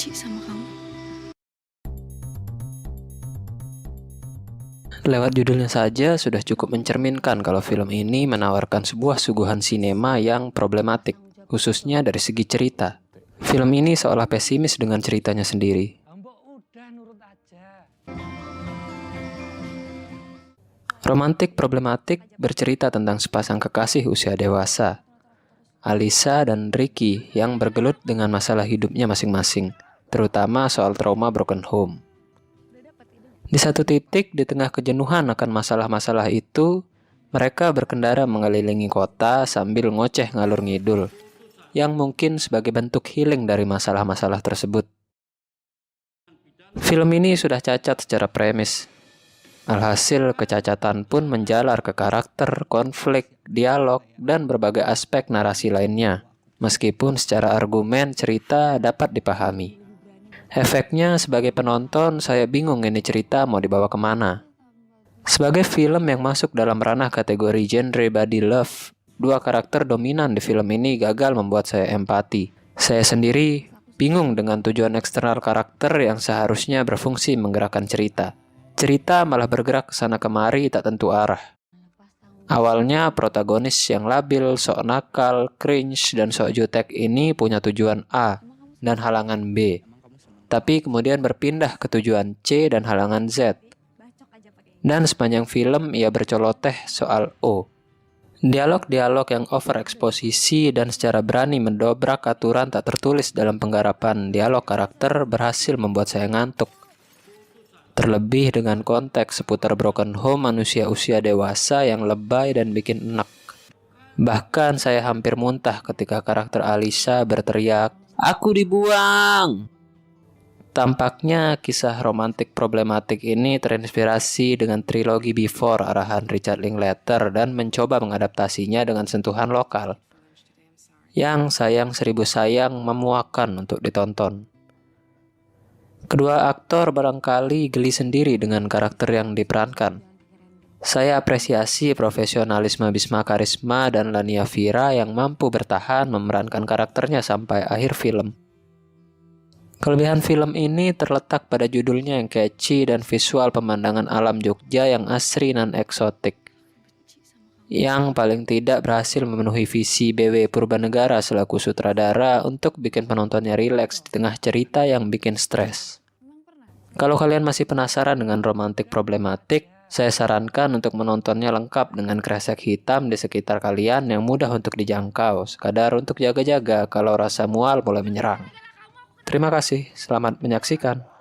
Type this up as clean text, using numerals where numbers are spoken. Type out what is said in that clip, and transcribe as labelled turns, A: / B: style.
A: benci sama kamu.
B: Lewat judulnya saja sudah cukup mencerminkan kalau film ini menawarkan sebuah suguhan sinema yang problematik, khususnya dari segi cerita. Film ini seolah pesimis dengan ceritanya sendiri. Romantik problematik bercerita tentang sepasang kekasih usia dewasa, Alisa dan Ricky, yang bergelut dengan masalah hidupnya masing-masing, terutama soal trauma broken home. Di satu titik, di tengah kejenuhan akan masalah-masalah itu, mereka berkendara mengelilingi kota sambil ngoceh ngalur ngidul, yang mungkin sebagai bentuk healing dari masalah-masalah tersebut. Film ini sudah cacat secara premis. Alhasil, kecacatan pun menjalar ke karakter, konflik, dialog, dan berbagai aspek narasi lainnya, meskipun secara argumen cerita dapat dipahami. Efeknya sebagai penonton, saya bingung ini cerita mau dibawa kemana. Sebagai film yang masuk dalam ranah kategori genre body love, dua karakter dominan di film ini gagal membuat saya empati. Saya sendiri bingung dengan tujuan eksternal karakter yang seharusnya berfungsi menggerakkan cerita. Cerita malah bergerak ke sana kemari tak tentu arah. Awalnya protagonis yang labil, sok nakal, cringe, dan sok jutek ini punya tujuan A dan halangan B. Tapi kemudian berpindah ke tujuan C dan halangan Z. Dan sepanjang film ia berceloteh soal O. Dialog-dialog yang overeksposisi dan secara berani mendobrak aturan tak tertulis dalam penggarapan dialog karakter berhasil membuat saya ngantuk. Terlebih dengan konteks seputar broken home manusia usia dewasa yang lebay dan bikin enak. Bahkan saya hampir muntah ketika karakter Alisa berteriak, "Aku dibuang!" Tampaknya kisah romantik problematik ini terinspirasi dengan trilogi Before arahan Richard Linklater dan mencoba mengadaptasinya dengan sentuhan lokal. Yang sayang seribu sayang memuakkan untuk ditonton. Kedua aktor barangkali geli sendiri dengan karakter yang diperankan. Saya apresiasi profesionalisme Bisma Karisma dan Lania Vira yang mampu bertahan memerankan karakternya sampai akhir film. Kelebihan film ini terletak pada judulnya yang catchy dan visual pemandangan alam Jogja yang asri dan eksotik. Yang paling tidak berhasil memenuhi visi BW Purbanegara selaku sutradara untuk bikin penontonnya rileks di tengah cerita yang bikin stres. Kalau kalian masih penasaran dengan romantik problematik, saya sarankan untuk menontonnya lengkap dengan kresek hitam di sekitar kalian yang mudah untuk dijangkau, sekadar untuk jaga-jaga kalau rasa mual mulai menyerang. Terima kasih, selamat menyaksikan.